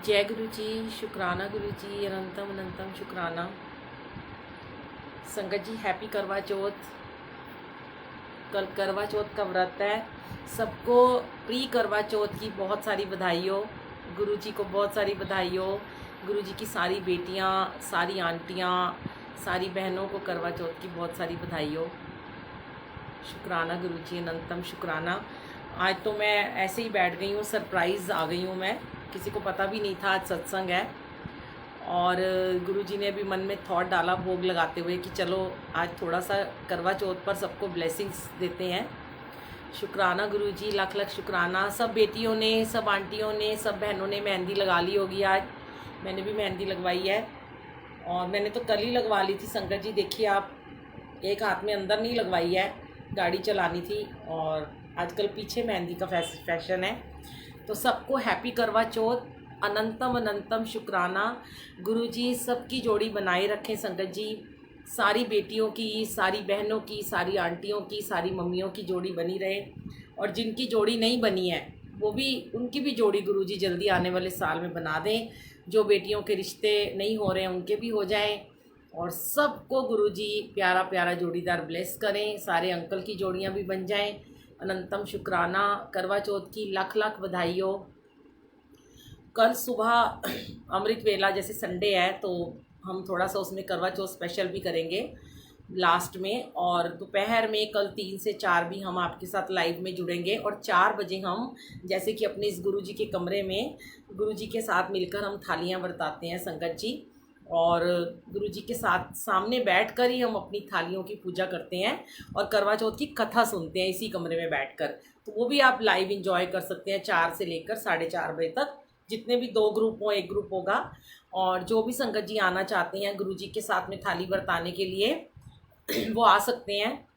जय गुरु जी। शुक्राना गुरु जी, अनंतम अनंतम शुक्राना। संगत जी, हैप्पी करवा चौथ। कल करवा चौथ का व्रत है। सबको प्री करवा चौथ की बहुत सारी बधाई हो। गुरु जी को बहुत सारी बधाई हो। गुरु जी की सारी बेटियां, सारी आंटियां, सारी बहनों को करवा चौथ की बहुत सारी बधाई हो। शुक्राना गुरु जी, अनंतम शुक्राना। आज तो मैं ऐसे ही बैठ गई हूँ, सरप्राइज़ आ गई हूँ मैं। किसी को पता भी नहीं था आज सत्संग है। और गुरुजी ने भी मन में थॉट डाला भोग लगाते हुए कि चलो आज थोड़ा सा करवा चौथ पर सबको ब्लेसिंग्स देते हैं। शुक्राना गुरुजी, लाख लाख शुक्राना। सब बेटियों ने, सब आंटियों ने, सब बहनों ने मेहंदी लगा ली होगी आज। मैंने भी मेहंदी लगवाई है और मैंने तो कल ही लगवा ली थी। संगत जी देखिए आप, एक हाथ में अंदर नहीं लगवाई है, गाड़ी चलानी थी और आजकल पीछे मेहंदी का फैशन है। तो सबको हैप्पी करवा चौथ, अनंतम अनंतम शुक्राना। गुरुजी सबकी जोड़ी बनाए रखें संगत जी। सारी बेटियों की, सारी बहनों की, सारी आंटियों की, सारी मम्मियों की जोड़ी बनी रहे। और जिनकी जोड़ी नहीं बनी है वो भी, उनकी भी जोड़ी गुरुजी जल्दी आने वाले साल में बना दें। जो बेटियों के रिश्ते नहीं हो रहे हैं उनके भी हो जाएं। और सबको गुरुजी प्यारा प्यारा जोड़ीदार ब्लेस करें। सारे अंकल की जोड़ियां भी बन जाएं। अनंतम शुक्राना। करवा चौथ की लाख लाख बधाई हो। कल सुबह अमृत वेला, जैसे संडे है तो हम थोड़ा सा उसमें करवा चौथ स्पेशल भी करेंगे लास्ट में। और दोपहर में कल 3 से 4 भी हम आपके साथ लाइव में जुड़ेंगे। और 4 बजे हम जैसे कि अपने इस गुरुजी के कमरे में गुरुजी के साथ मिलकर हम थालियां बरताते हैं संगत जी। और गुरुजी के साथ सामने बैठकर ही हम अपनी थालियों की पूजा करते हैं और करवा चौथ की कथा सुनते हैं इसी कमरे में बैठकर। तो वो भी आप लाइव इंजॉय कर सकते हैं 4 से लेकर 4:30 बजे तक। जितने भी 2 ग्रुप हों, एक ग्रुप होगा। और जो भी संगत जी आना चाहते हैं गुरुजी के साथ में थाली बरताने के लिए वो आ सकते हैं।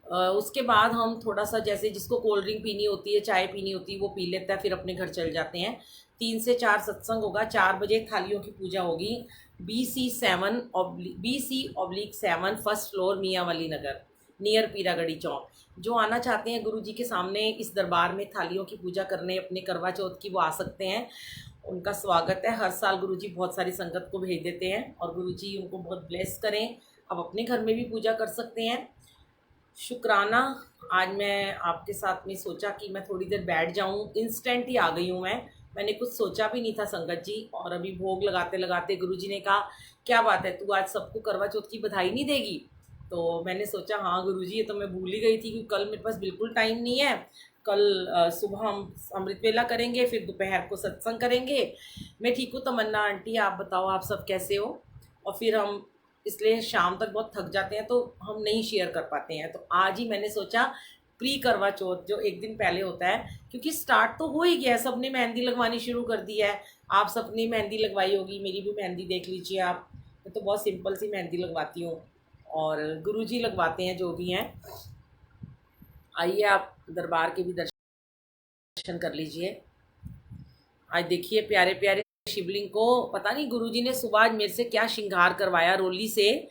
उसके बाद हम थोड़ा सा, जैसे जिसको कोल्ड ड्रिंक पीनी होती है, चाय पीनी होती है, वो पी लेता है, फिर अपने घर चल जाते हैं। 3 से 4 सत्संग होगा। 4 बजे थालियों की पूजा होगी। BC7 फर्स्ट फ्लोर, मियाँवाली नगर, नियर पीरागढ़ी चौक। जो आना चाहते हैं गुरु जी के सामने इस दरबार में थालियों की पूजा करने अपने करवा चौथ की, वो आ सकते हैं। उनका स्वागत है। हर साल गुरु जी बहुत सारी संगत को भेज देते हैं और गुरु जी उनको बहुत ब्लेस करें। अब अपने घर में भी पूजा कर सकते हैं। शुक्राना। आज मैं आपके साथ में सोचा कि मैं थोड़ी देर बैठ जाऊं, इंस्टेंट ही आ गई हूं मैंने कुछ सोचा भी नहीं था संगत जी। और अभी भोग लगाते लगाते गुरुजी ने कहा, क्या बात है तू आज सबको करवा चौथ की बधाई नहीं देगी? तो मैंने सोचा हाँ गुरुजी, ये तो मैं भूल ही गई थी कि कल मेरे पास बिल्कुल टाइम नहीं है। कल सुबह हम अमृत वेला करेंगे, फिर दोपहर को सत्संग करेंगे। मैं ठीक हूँ तमन्ना आंटी, आप बताओ आप सब कैसे हो? और फिर हम, इसलिए शाम तक बहुत थक जाते हैं तो हम नहीं शेयर कर पाते हैं। तो आज ही मैंने सोचा प्री करवा चौथ जो एक दिन पहले होता है, क्योंकि स्टार्ट तो हो ही गया है, सबने मेहंदी लगवानी शुरू कर दी है। आप सबने मेहंदी लगवाई होगी, मेरी भी मेहंदी देख लीजिए आप। मैं तो बहुत सिंपल सी मेहंदी लगवाती हूँ और गुरुजी लगवाते हैं जो भी हैं। आइए आप दरबार के भी दर्शन कर लीजिए। आज देखिए प्यारे प्यारे शिवलिंग को, पता नहीं गुरुजी ने सुबह आज मेरे से क्या श्रृंगार करवाया रोली से।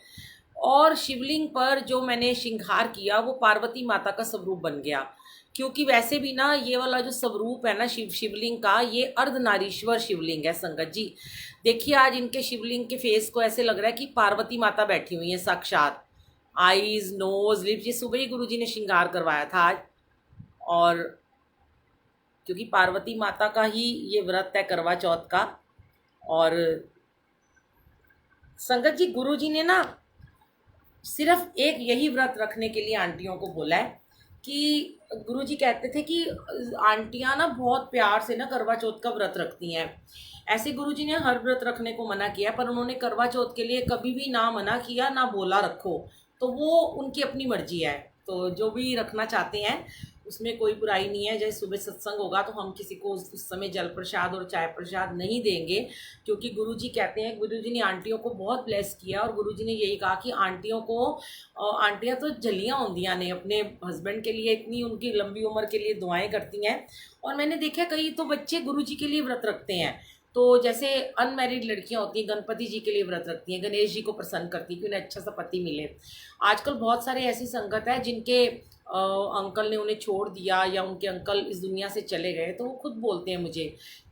और शिवलिंग पर जो मैंने श्रृंगार किया वो पार्वती माता का स्वरूप बन गया। क्योंकि वैसे भी ना ये वाला जो स्वरूप है ना शिवलिंग का, ये अर्धनारीश्वर शिवलिंग है संगत जी। देखिए आज इनके शिवलिंग के फेस को ऐसे लग रहा है कि पार्वती माता बैठी हुई है साक्षात। आईज, नोज, लिप्स, ये सुबह ही गुरुजी ने श्रृंगार करवाया था आज। और क्योंकि पार्वती माता का ही ये व्रत है करवा चौथ का। और संगत जी गुरुजी ने ना सिर्फ एक यही व्रत रखने के लिए आंटियों को बोला है कि गुरुजी कहते थे कि आंटियां ना बहुत प्यार से ना करवा चौथ का व्रत रखती हैं। ऐसे गुरुजी ने हर व्रत रखने को मना किया, पर उन्होंने करवा चौथ के लिए कभी भी ना मना किया ना बोला रखो। तो वो उनकी अपनी मर्जी है। तो जो भी रखना चाहते हैं उसमें कोई बुराई नहीं है। जैसे सुबह सत्संग होगा तो हम किसी को उस समय जल प्रसाद और चाय प्रसाद नहीं देंगे, क्योंकि गुरुजी कहते हैं, गुरुजी ने आंटियों को बहुत ब्लेस किया और गुरुजी ने यही कहा कि आंटियों को, आंटियां तो जलियां होंदियां ने अपने हस्बैंड के लिए, इतनी उनकी लंबी उम्र के लिए दुआएं करती हैं। और मैंने देखा कई तो बच्चे गुरुजी के लिए व्रत रखते हैं। तो जैसे अनमैरिड लड़कियां होती हैं, गणपति जी के लिए व्रत रखती हैं, गणेश जी को प्रसन्न करती हैं कि उन्हें अच्छा सा पति मिले। आजकल बहुत सारे ऐसी संगत है जिनके अंकल ने उन्हें छोड़ दिया या उनके अंकल इस दुनिया से चले गए, तो वो खुद बोलते हैं मुझे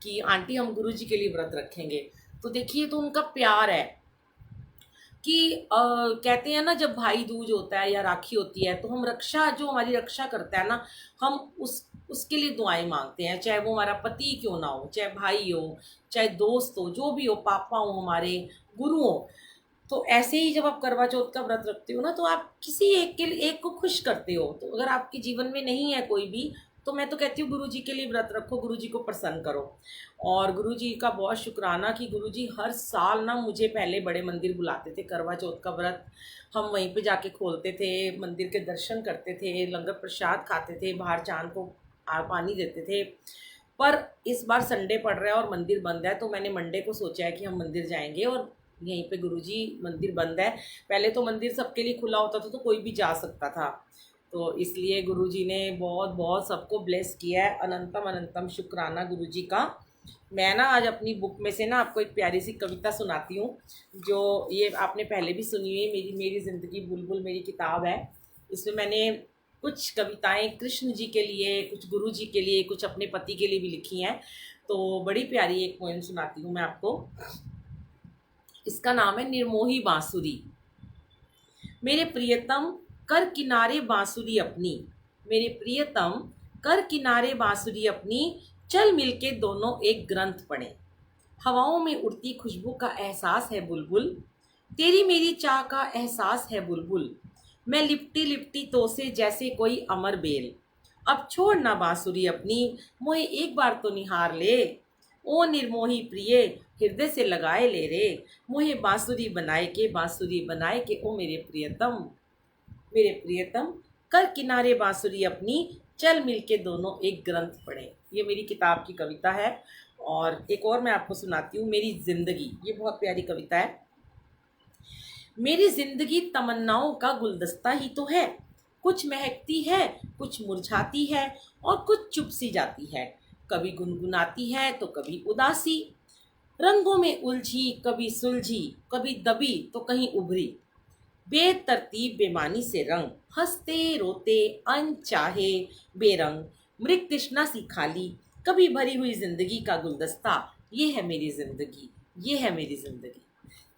कि आंटी हम गुरुजी के लिए व्रत रखेंगे। तो देखिए, तो उनका प्यार है कि कहते हैं ना, जब भाई दूज होता है या राखी होती है तो हम रक्षा, जो हमारी रक्षा करता है ना, हम उसके लिए दुआएं मांगते हैं, चाहे वो हमारा पति क्यों ना हो, चाहे भाई हो, चाहे दोस्त हो, जो भी हो, पापा हो, हमारे गुरु हो। तो ऐसे ही जब आप करवा चौथ का व्रत रखते हो ना, तो आप किसी एक के लिए, एक को खुश करते हो। तो अगर आपके जीवन में नहीं है कोई भी, तो मैं तो कहती हूँ गुरुजी के लिए व्रत रखो, गुरुजी को प्रसन्न करो। और गुरुजी का बहुत शुक्राना कि गुरुजी हर साल ना मुझे पहले बड़े मंदिर बुलाते थे, करवा चौथ का व्रत हम वहीं पे जाके खोलते थे, मंदिर के दर्शन करते थे, लंगर प्रसाद खाते थे, बाहर चांद को पानी देते थे। पर इस बार संडे पड़ रहा है और मंदिर बंद है, तो मैंने मंडे को सोचा है कि हम मंदिर जाएंगे और यहीं पे गुरुजी, मंदिर बंद है। पहले तो मंदिर सबके लिए खुला होता था, तो कोई भी जा सकता था, तो इसलिए गुरुजी ने बहुत बहुत सबको ब्लेस किया है। अनंतम अनंतम शुक्राना गुरुजी का। मैं ना आज अपनी बुक में से ना आपको एक प्यारी सी कविता सुनाती हूँ, जो ये आपने पहले भी सुनी हुई है, मेरी मेरी ज़िंदगी बुलबुल मेरी किताब है। इसमें मैंने कुछ कविताएं कृष्ण जी के लिए, कुछ गुरु जी के लिए, कुछ अपने पति के लिए भी लिखी हैं। तो बड़ी प्यारी एक पोएम सुनाती हूँ मैं आपको। इसका नाम है निर्मोही बांसुरी। मेरे प्रियतम कर किनारे बांसुरी अपनी, मेरे प्रियतम कर किनारे बांसुरी अपनी, चल मिलके दोनों एक ग्रंथ पढ़ें। हवाओं में उड़ती खुशबू का एहसास है बुलबुल, तेरी मेरी चाह का एहसास है बुलबुल। मैं लिपटी लिपटी तो से जैसे कोई अमर बेल, अब छोड़ ना बांसुरी अपनी, मोहे एक बार तो निहार ले। ओ निर्मोही प्रिय हृदय से लगाए ले रे, मोहे बांसुरी बनाए के, बांसुरी बनाए के, ओ मेरे प्रियतम, मेरे प्रियतम कर किनारे बांसुरी अपनी, चल मिलके दोनों एक ग्रंथ पढ़ें। ये मेरी किताब की कविता है। और एक और मैं आपको सुनाती हूँ, मेरी जिंदगी, ये बहुत प्यारी कविता है। मेरी जिंदगी तमन्नाओं का गुलदस्ता ही तो है, कुछ महकती है, कुछ मुरझाती है, और कुछ चुप सी जाती है। कभी गुनगुनाती है तो कभी उदासी, रंगों में उलझी, कभी सुलझी, कभी दबी तो कहीं उभरी। बेतरतीब बेमानी से रंग, हंसते रोते अनचाहे बेरंग, मृग तृष्णा सी खाली, कभी भरी हुई जिंदगी का गुलदस्ता। ये है मेरी जिंदगी, ये है मेरी जिंदगी।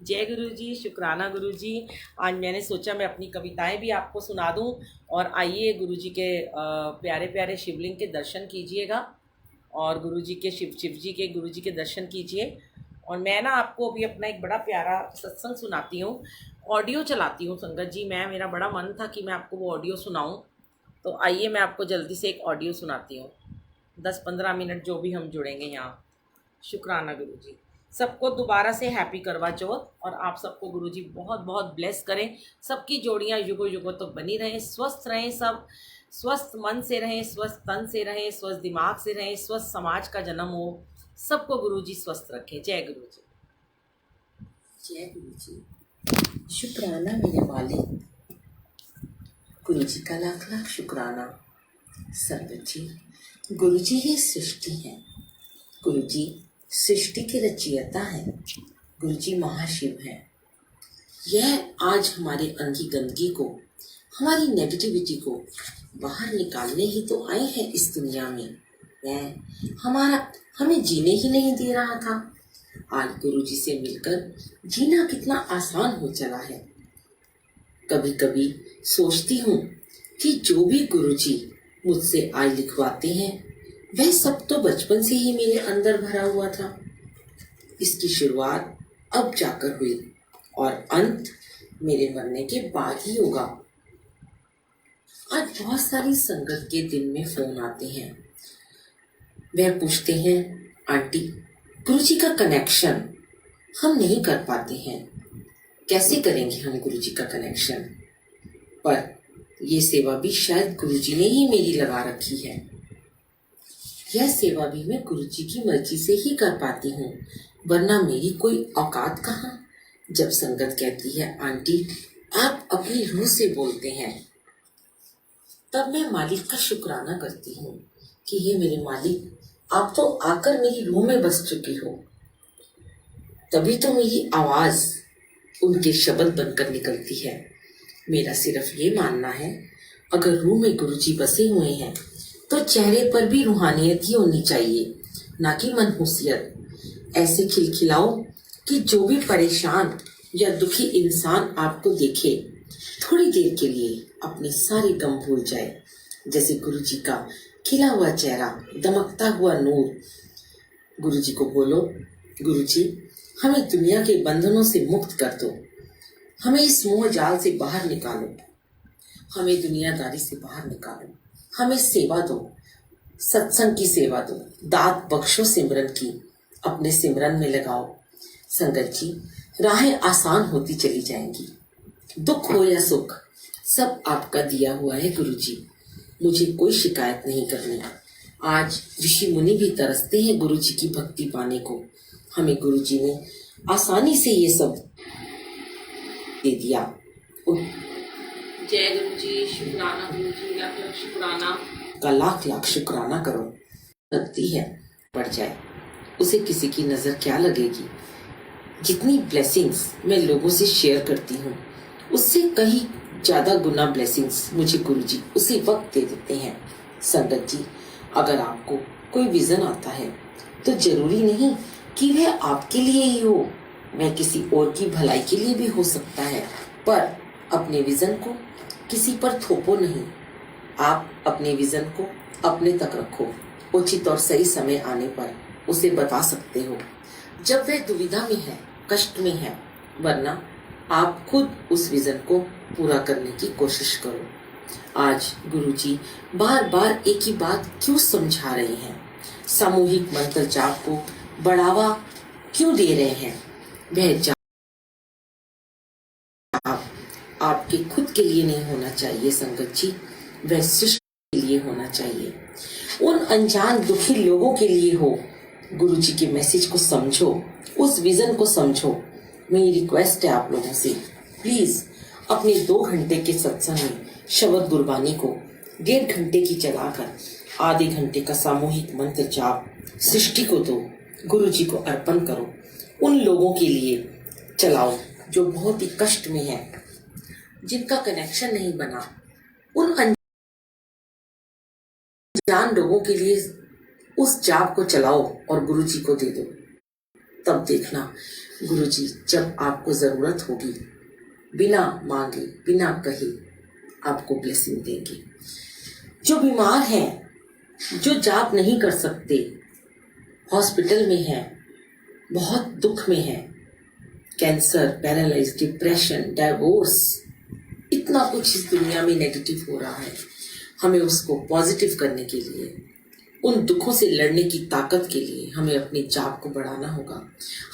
जय गुरु जी, शुक्राना गुरु जी। आज मैंने सोचा मैं अपनी कविताएं भी आपको सुना दूं। और आइए गुरु जी के प्यारे प्यारे शिवलिंग के दर्शन कीजिएगा, और गुरु जी के शिव जी के, गुरु जी के दर्शन कीजिए। और मैं ना आपको अभी अपना एक बड़ा प्यारा सत्संग सुनाती हूँ, ऑडियो चलाती हूँ संगत जी। मेरा बड़ा मन था कि मैं आपको वो ऑडियो सुनाऊँ, तो आइए मैं आपको जल्दी से एक ऑडियो सुनाती हूँ, 10-15 मिनट जो भी हम जुड़ेंगे यहाँ। शुक्राना गुरु जी। सबको दोबारा से हैप्पी करवा चौथ, और आप सबको गुरु जी बहुत बहुत ब्लेस करें। सबकी जोड़ियाँ युगों युगों तो बनी रहें, स्वस्थ रहें, सब स्वस्थ मन से रहें, स्वस्थ तन से रहें, स्वस्थ दिमाग से रहें, स्वस्थ समाज का जन्म हो। सबको गुरु जी स्वस्थ रखें। जय गुरु जी। जय गुरु जी। शुक्राना मेरे मालिक, गुरु जी का लाख लाख शुक्राना। संगत जी, गुरु जी ही सृष्टि है, गुरु जी सृष्टि के रचयिता है, गुरु जी महाशिव है। यह आज हमारे अंगी गंदगी को, हमारी नेगेटिविटी को बाहर निकालने ही तो आए हैं इस दुनिया में। हमें जीने ही नहीं दे रहा था। आज गुरु जी से मिलकर जीना कितना आसान हो चला है। कभी कभी सोचती हूँ कि जो भी गुरु जी मुझसे आज लिखवाते हैं वह सब तो बचपन से ही मेरे अंदर भरा हुआ था। इसकी शुरुआत अब जाकर हुई और अंत मेरे मरने के बाद ही होगा। आज बहुत सारी संगत के दिन में फोन आते हैं, वह पूछते हैं आंटी गुरु जी का कनेक्शन हम नहीं कर पाते हैं, कैसे करेंगे हम गुरु जी का कनेक्शन। पर ये सेवा भी शायद गुरु जी ने ही मेरी लगा रखी है। यह सेवा भी मैं गुरु जी की मर्जी से ही कर पाती हूँ, वरना मेरी कोई औकात कहाँ। जब संगत कहती है आंटी आप अपनी रूह से बोलते हैं, तब मैं मालिक का शुक्राना करती हूँ कि हे मेरे मालिक, आप तो आकर मेरी रूह में बस चुके हो, तभी तो मेरी आवाज उनके शब्द बनकर निकलती है। मेरा सिर्फ ये मानना है अगर रूह में गुरुजी बसे हुए हैं तो चेहरे पर भी रूहानियत ही होनी चाहिए, ना कि मनहूसियत। ऐसे खिलखिलाओ कि जो भी परेशान या दुखी इंसान आपको देखे थोड़ी देर के लिए अपने सारे गम भूल जाए। जैसे गुरुजी का खिला हुआ चेहरा, दमकता हुआ नूर। गुरुजी को बोलो, गुरुजी हमें दुनिया के बंधनों से मुक्त कर दो, हमें इस मोह जाल से बाहर निकालो, हमें दुनियादारी से बाहर निकालो, हमें सेवा दो, सत्संग की सेवा दो, दात बख्शो सिमरन की, अपने सिमरन में लगाओ। संगत जी, राहें आसान होती चली जाएंगी। दुख हो या सुख, सब आपका दिया हुआ है गुरुजी, मुझे कोई शिकायत नहीं करनी। आज ऋषि मुनि भी तरसते हैं गुरुजी की भक्ति पाने को। हमें गुरुजी ने आसानी से ये सब दे दिया। जय गुरुजी, शुक्राना गुरुजी, लाख लाख शुक्राना का लाख लाख शुक्राना करो। लगती है पड़ जाए, उसे किसी की नजर क्या लगेगी। जितनी ब्लेसिंग्स मैं लोगों से शेयर करती हूँ, उससे कहीं ज्यादा गुना ब्लेसिंग्स मुझे गुरुजी उसी वक्त दे देते हैं। संगत जी, अगर आपको कोई विजन आता है तो जरूरी नहीं कि वह आपके लिए ही हो, वह किसी और की भलाई के लिए भी हो सकता है। पर अपने विजन को किसी पर थोपो नहीं। आप अपने विजन को अपने तक रखो। उचित और सही समय आने पर उसे बता सकते हो जब वह दुविधा में है, कष्ट में है। वरना आप खुद उस विजन को पूरा करने की कोशिश करो। आज गुरुजी बार बार एक ही बात क्यों समझा रहे हैं? सामूहिक मंत्र जाप को बढ़ावा क्यों दे रहे हैं? वह जाप आपके खुद के लिए नहीं होना चाहिए संगत जी, वह सृष्टि के लिए होना चाहिए, उन अनजान दुखी लोगों के लिए हो। गुरुजी के मैसेज को समझो, उस विजन को समझो। मेरी रिक्वेस्ट है आप लोगों से, प्लीज अपने 2 घंटे के सत्संग में शब्द गुरबानी को 1.5 घंटे की चलाकर आधे घंटे का सामूहिक मंत्र जाप सृष्टि को दो, गुरुजी को अर्पण करो। उन लोगों के लिए चलाओ जो बहुत ही कष्ट में है, जिनका कनेक्शन नहीं बना, उन अनजान लोगों के लिए उस जाप को चलाओ और गुरुजी को दे दो। तब देखना गुरुजी जब आपको जरूरत होगी, बिना मांगे बिना कहे आपको ब्लेसिंग देंगे। जो बीमार हैं, जो जाप नहीं कर सकते, हॉस्पिटल में हैं, बहुत दुख में हैं, कैंसर, पैरालाइज, डिप्रेशन, डाइवोर्स, इतना कुछ इस दुनिया में नेगेटिव हो रहा है। हमें उसको पॉजिटिव करने के लिए, उन दुखों से लड़ने की ताकत के लिए हमें अपने जाप को बढ़ाना होगा।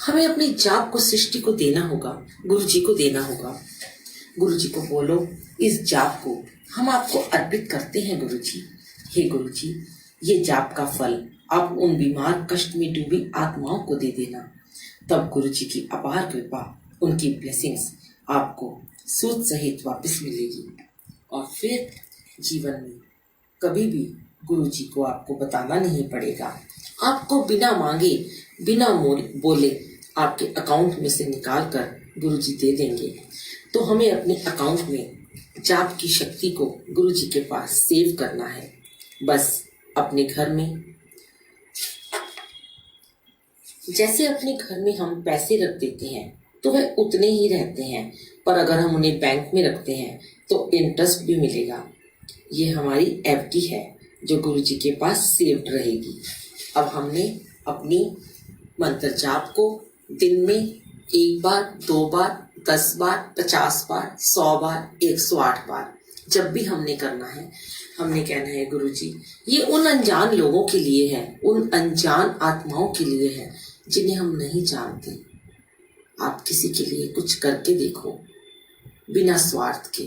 हमें अपने जाप को सृष्टि को देना होगा, गुरुजी को देना होगा। गुरुजी को बोलो, इस जाप को हम आपको अर्पित करते हैं गुरुजी। हे गुरुजी, ये जाप का फल आप उन बीमार कष्ट में डूबी आत्माओं को दे देना। तब गुरुजी की अपार कृपा, उनकी ब्लेसिंग्स आपको सूद सहित वापस मिलेगी। और फिर जीवन में कभी भी गुरुजी को आपको बताना नहीं पड़ेगा। आपको बिना मांगे बिना बोले आपके अकाउंट में से निकाल कर गुरुजी दे देंगे। तो हमें अपने अकाउंट में जाप की शक्ति को गुरुजी के पास सेव करना है। बस अपने घर में, जैसे अपने घर में हम पैसे रख देते हैं तो वह उतने ही रहते हैं, पर अगर हम उन्हें बैंक में रखते हैं तो इंटरेस्ट भी मिलेगा। ये हमारी एफडी है जो गुरुजी के पास सेव्ड रहेगी। अब हमने अपनी मंत्र जाप को दिन में 1 बार, 2 बार, 10 बार, 50 बार, 100 बार, 108 बार, जब भी हमने करना है, हमने कहना है गुरुजी ये उन अनजान लोगों के लिए है, उन अनजान आत्माओं के लिए है जिन्हें हम नहीं जानते। आप किसी के लिए कुछ करके देखो बिना स्वार्थ के,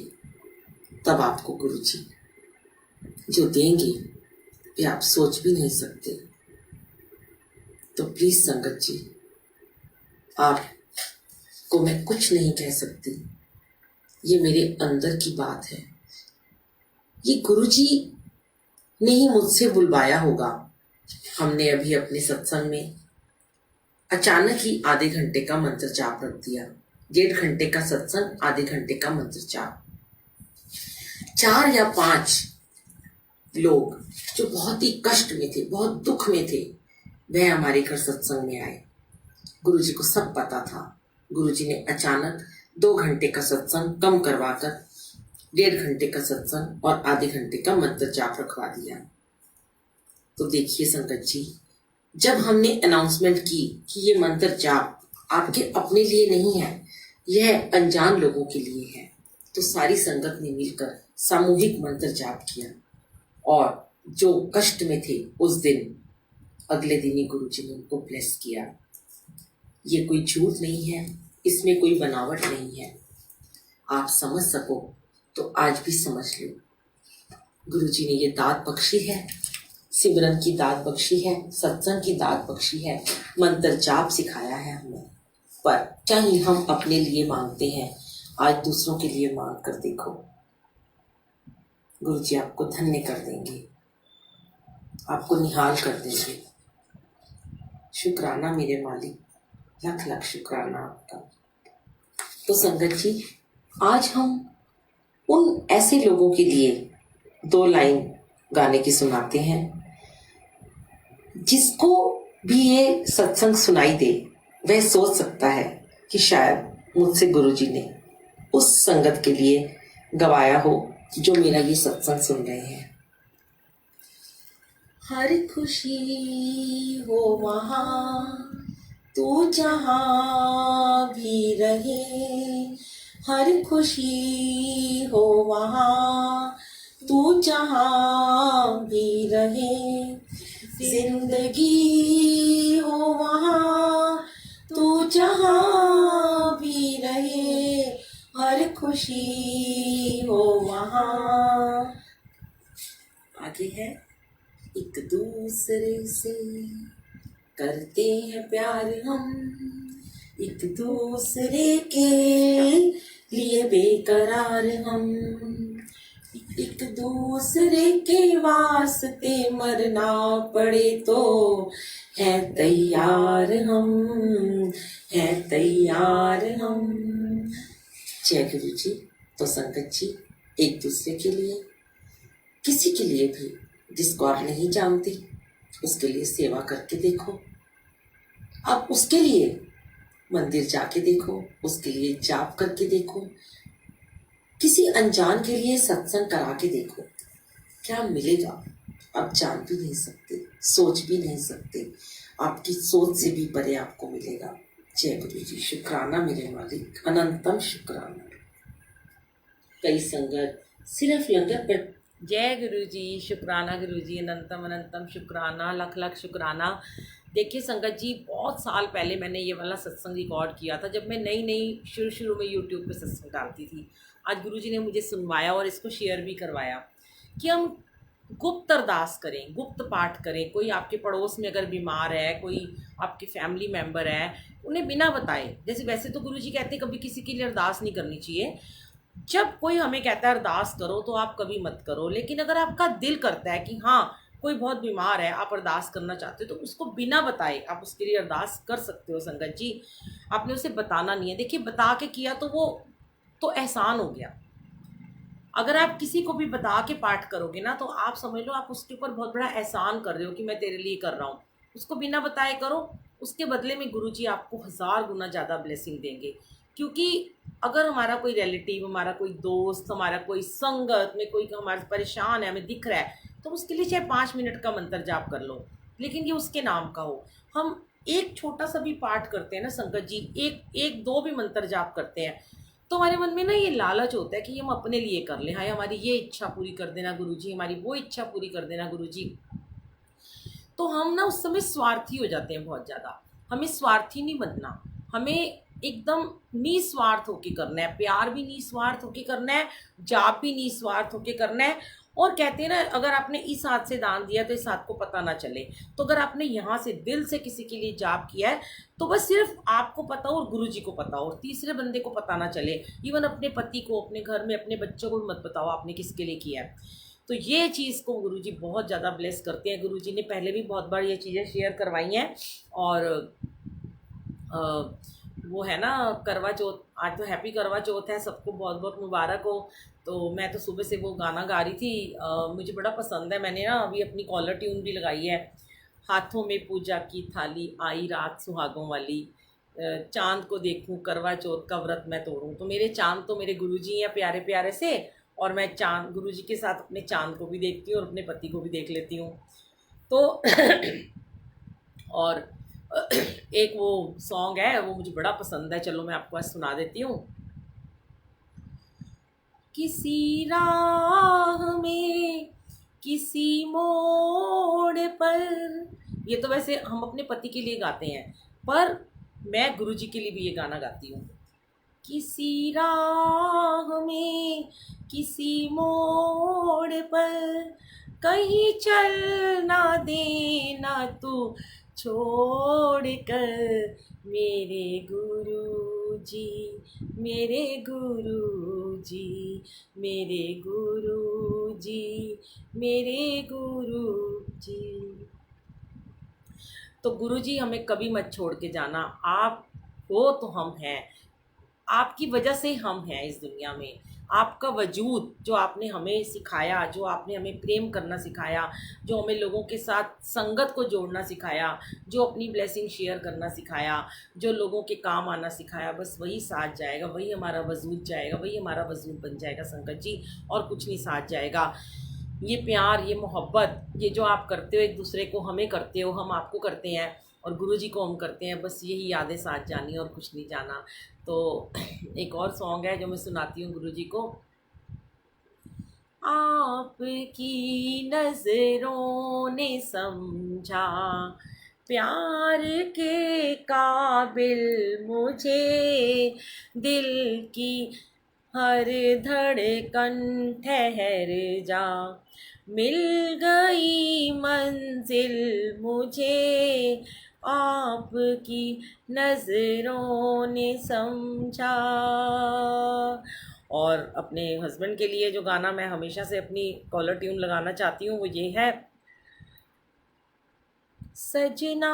तब आपको गुरुजी जो देंगे ये आप सोच भी नहीं सकते। तो प्लीज संगत जी, आपको मैं कुछ नहीं कह सकती, ये मेरे अंदर की बात है। ये गुरुजी ने ही मुझसे बुलवाया होगा। हमने अभी अपने सत्संग में अचानक ही आधे घंटे का मंत्र जाप रख दिया। 1.5 घंटे का सत्संग, आधे घंटे का मंत्र जाप। 4 या 5 लोग जो बहुत ही कष्ट में थे, बहुत दुख में थे, वह हमारे घर सत्संग में आए। गुरुजी को सब पता था। गुरुजी ने अचानक 2 घंटे का सत्संग कम करवाकर 1.5 घंटे का सत्संग और आधे घंटे का मंत्र जाप रखवा दिया। तो देखिए संगत जी, जब हमने अनाउंसमेंट की कि ये मंत्र जाप आपके अपने लिए नहीं है, यह अनजान लोगों के लिए है, तो सारी संगत ने मिलकर सामूहिक मंत्र जाप किया और जो कष्ट में थे उस दिन अगले दिन ही गुरुजी ने उनको ब्लेस किया। ये कोई झूठ नहीं है, इसमें कोई बनावट नहीं है। आप समझ सको तो आज भी समझ लो। गुरुजी ने ये दात बख्शी है, सिमरन की दात बख्शी है, सत्संग की दात बख्शी है, मंत्र जाप सिखाया है हमें। पर क्या ही हम अपने लिए मांगते हैं, आज दूसरों के लिए मांग कर देखो, गुरुजी आपको धन्य कर देंगे, आपको निहाल कर देंगे। शुक्राना मेरे मालिक, लख लख शुक्राना आपका। तो संगत जी, आज हम उन ऐसे लोगों के लिए 2 लाइन गाने की सुनाते हैं जिसको भी ये सत्संग सुनाई दे, वह सोच सकता है कि शायद मुझसे गुरुजी ने उस संगत के लिए गवाया हो जो मेरा ये सत्संग सुन रहे हैं। हर खुशी हो वहाँ तू जहाँ भी रहे, हर खुशी हो वहाँ तू जहाँ भी रहे, जिंदगी हो वहाँ तू जहाँ भी रहे, हर खुशी हो वहाँ। आगे है, एक दूसरे से करते हैं प्यार हम, एक दूसरे के लिए बेकरार हम, एक दूसरे के वास्ते मरना पड़े तो है तैयार हम, है तैयार हम। जय गुरु जी। तो संगत जी, एक दूसरे के लिए, किसी के लिए भी जिसको आप नहीं जानते, उसके लिए सेवा करके देखो। आप उसके लिए मंदिर जाके देखो, उसके लिए जाप करके देखो, किसी अनजान के लिए सत्संग करा के देखो, क्या मिलेगा आप जान भी नहीं सकते, सोच भी नहीं सकते। आपकी सोच से भी परे आपको मिलेगा। जय गुरु जी। शुक्राना मेरे मालिक, अनंतम शुक्राना। कई संगत सिर्फ लंगर पर। जय गुरु जी, शुक्राना गुरु जी, अनंतम अनंतम शुक्राना, लख लख शुक्राना। देखिए संगत जी, बहुत साल पहले मैंने ये वाला सत्संग रिकॉर्ड किया था, जब मैं नई नई शुरू में यूट्यूब पे सत्संग डालती थी। आज गुरु जी ने मुझे सुनवाया और इसको शेयर भी करवाया कि हम गुप्त अरदास करें, गुप्त पाठ करें। कोई आपके पड़ोस में अगर बीमार है, कोई आपके फैमिली मेम्बर है, उन्हें बिना बताए, जैसे वैसे तो गुरु जी कहते हैं कभी किसी के लिए अरदास नहीं करनी चाहिए। जब कोई हमें कहता है अरदास करो तो आप कभी मत करो, लेकिन अगर आपका दिल करता है कि हाँ कोई बहुत बीमार है, आप अरदास करना चाहते हो, तो उसको बिना बताए आप उसके लिए अरदास कर सकते हो। संगत जी, आपने उसे बताना नहीं है। देखिए, बता के किया तो वो तो एहसान हो गया। अगर आप किसी को भी बता के पाठ करोगे ना, तो आप समझ लो आप उसके ऊपर बहुत बड़ा एहसान कर रहे हो कि मैं तेरे लिए कर रहा हूँ। उसको बिना बताए करो, उसके बदले में गुरुजी आपको 1000 गुना ज़्यादा ब्लेसिंग देंगे। क्योंकि अगर हमारा कोई रिलेटिव, हमारा कोई दोस्त, हमारा कोई संगत में कोई हमारे परेशान है, हमें दिख रहा है, तो उसके लिए चाहे 5 मिनट का मंत्र जाप कर लो, लेकिन ये उसके नाम का हो। हम एक छोटा सा भी पाठ करते हैं ना संगत जी, एक दो भी मंत्र जाप करते हैं, तो हमारे मन में ना ये लालच होता है कि हम अपने लिए कर लें। हाय, हमारी ये इच्छा पूरी कर देना गुरुजी, हमारी वो इच्छा पूरी कर देना गुरुजी। तो हम ना उस समय स्वार्थी हो जाते हैं बहुत ज़्यादा। हमें स्वार्थी नहीं बनना, हमें एकदम निस्वार्थ होके करना है। प्यार भी निस्वार्थ होके करना है, जाप भी निस्वार्थ होके करना है। और कहते हैं ना, अगर आपने इस हाथ से दान दिया तो इस हाथ को पता ना चले। तो अगर आपने यहाँ से दिल से किसी के लिए जाप किया है, तो बस सिर्फ आपको पता हो और गुरुजी को पता हो, और तीसरे बंदे को पता ना चले। इवन अपने पति को, अपने घर में अपने बच्चों को भी मत बताओ आपने किसके लिए किया है। तो ये चीज़ को गुरुजी बहुत ज़्यादा ब्लेस करते हैं। गुरुजी ने पहले भी बहुत बार ये चीज़ें शेयर करवाई हैं, और वो है ना करवा चौथ, आज तो हैप्पी करवा चौथ है, सबको बहुत बहुत मुबारक हो। तो मैं तो सुबह से वो गाना गा रही थी, मुझे बड़ा पसंद है। मैंने ना अभी अपनी कॉलर ट्यून भी लगाई है, हाथों में पूजा की थाली आई रात सुहागों वाली, चांद को देखूं करवा चौथ का व्रत मैं तोड़ूं। तो मेरे चांद तो मेरे गुरुजी हैं प्यारे प्यारे से, और मैं चांद गुरुजी के साथ अपने चांद को भी देखती हूँ और अपने पति को भी देख लेती हूँ। तो और एक वो सॉन्ग है वो मुझे बड़ा पसंद है, चलो मैं आपको आज सुना देती हूँ। किसी राह में किसी मोड़ पर, ये तो वैसे हम अपने पति के लिए गाते हैं, पर मैं गुरुजी के लिए भी ये गाना गाती हूँ। किसी राह में किसी मोड़ पर कहीं चल ना देना तू छोड़ कर, मेरे गुरुजी, मेरे गुरुजी, मेरे गुरुजी, मेरे गुरुजी। तो गुरुजी हमें कभी मत छोड़ के जाना, आप हो तो हम हैं, आपकी वजह से हम हैं इस दुनिया में। आपका वजूद जो आपने हमें सिखाया, जो आपने हमें प्रेम करना सिखाया, जो हमें लोगों के साथ संगत को जोड़ना सिखाया, जो अपनी ब्लेसिंग शेयर करना सिखाया, जो लोगों के काम आना सिखाया, बस वही साथ जाएगा, वही हमारा वजूद जाएगा, वही हमारा वजूद बन जाएगा संगत जी, और कुछ नहीं साथ जाएगा। ये प्यार, ये मोहब्बत, ये जो आप करते हो एक दूसरे को, हमें करते हो, हम आपको करते हैं और गुरुजी को हम करते हैं, बस यही यादें साथ जानी और कुछ नहीं जाना। तो एक और सॉन्ग है जो मैं सुनाती हूँ गुरुजी को। आपकी नजरों ने समझा प्यार के काबिल मुझे, दिल की हर धड़कन ठहर जा, मिल गई मंजिल मुझे, आपकी नजरों ने समझा। और अपने हस्बैंड के लिए जो गाना मैं हमेशा से अपनी कॉलर ट्यून लगाना चाहती हूँ वो ये है। सजना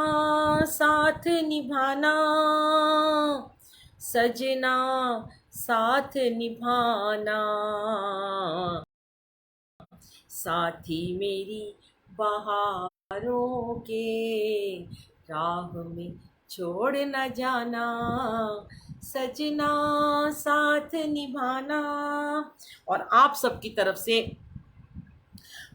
साथ निभाना, सजना साथ निभाना, साथी मेरी बहारों के, राह में छोड़ न जाना, सजना साथ निभाना। और आप सबकी तरफ से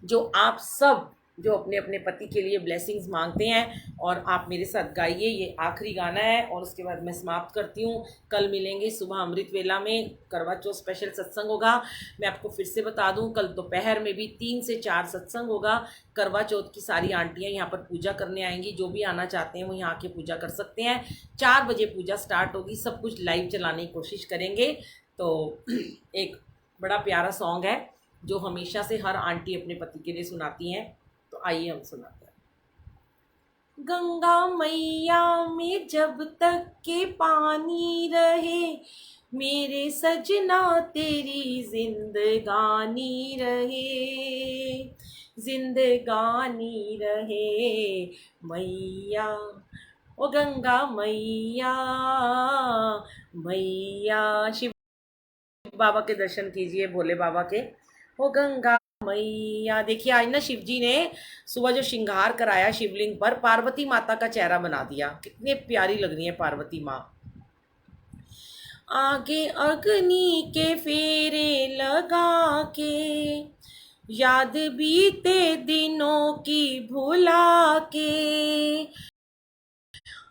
जो आप सब जो अपने अपने पति के लिए ब्लेसिंग्स मांगते हैं, और आप मेरे साथ गाइए, ये आखिरी गाना है और उसके बाद मैं समाप्त करती हूँ। कल मिलेंगे सुबह अमृत वेला में, करवा चौथ स्पेशल सत्संग होगा। मैं आपको फिर से बता दूँ, कल दोपहर में भी 3 से 4 सत्संग होगा। करवा चौथ की सारी आंटियाँ यहाँ पर पूजा करने आएंगी, जो भी आना चाहते हैं वो यहाँ आके पूजा कर सकते हैं। 4 बजे पूजा स्टार्ट होगी, सब कुछ लाइव चलाने की कोशिश करेंगे। तो एक बड़ा प्यारा सॉन्ग है जो हमेशा से हर आंटी अपने पति के लिए सुनाती हैं, तो आइए हम सुनाते हैं। गंगा मैया में जब तक के पानी रहे, मेरे सजना तेरी जिंदगानी रहे, जिंदगानी रहे मैया, ओ गंगा मैया, मैया। शिव बाबा के दर्शन कीजिए, भोले बाबा के। ओ गंगा मैया, देखिए आज ना शिव जी ने सुबह जो श्रृंगार कराया शिवलिंग पर, पार्वती माता का चेहरा बना दिया, कितनी प्यारी लग रही है पार्वती माँ। आगे अग्नि के फेरे लगा के, याद बीते दिनों की भुला के,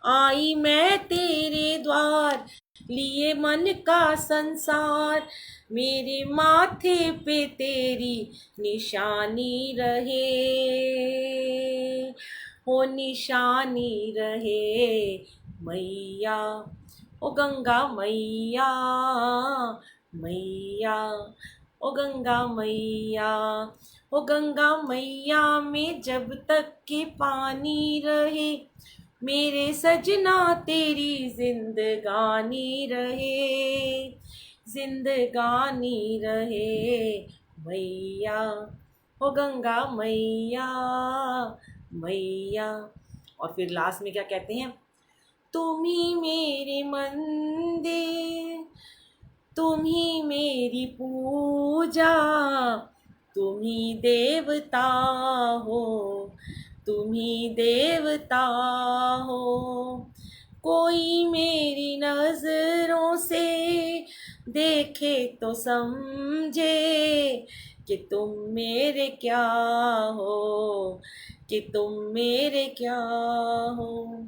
आई मैं तेरे द्वार लिए मन का संसार, मेरे माथे पे तेरी निशानी रहे, हो निशानी रहे मैया, ओ गंगा मैया, मैया, ओ गंगा मैया, ओ गंगा मैया में जब तक के पानी रहे, मेरे सजना तेरी जिंदगानी रहे, जिंदगानी रहे मैया, ओ गंगा मैया, मैया। और फिर लास्ट में क्या कहते हैं, तुम ही मेरे मंदिर, तुम ही मेरी पूजा, तुम ही देवता हो, तुम ही देवता हो। कोई मेरी नजरों से देखे तो समझे कि तुम मेरे क्या हो, कि तुम मेरे क्या हो।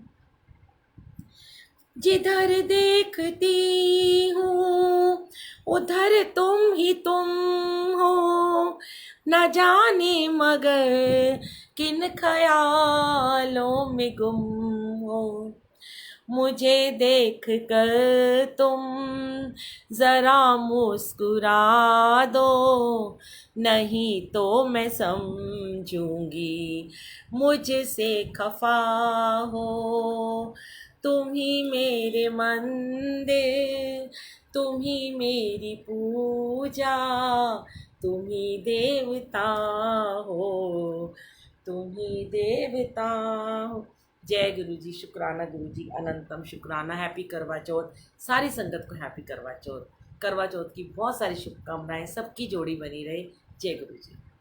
जिधर देखती हूँ उधर तुम हो, न जाने मगर किन ख्यालों में गुम हो। मुझे देख कर तुम जरा मुस्कुरा दो, नहीं तो मैं समझूंगी मुझसे खफा हो। तुम ही मेरे मंदिर, तुम ही मेरी पूजा, तुम ही देवता हो, तुम ही देवता हो। जय गुरु जी, शुक्राना गुरु जी, अनंतम शुक्राना। हैप्पी करवा चौथ। सारी संगत को हैप्पी करवा चौथ। करवा चौथ की बहुत सारी शुभकामनाएं, सबकी जोड़ी बनी रहे। जय गुरु जी।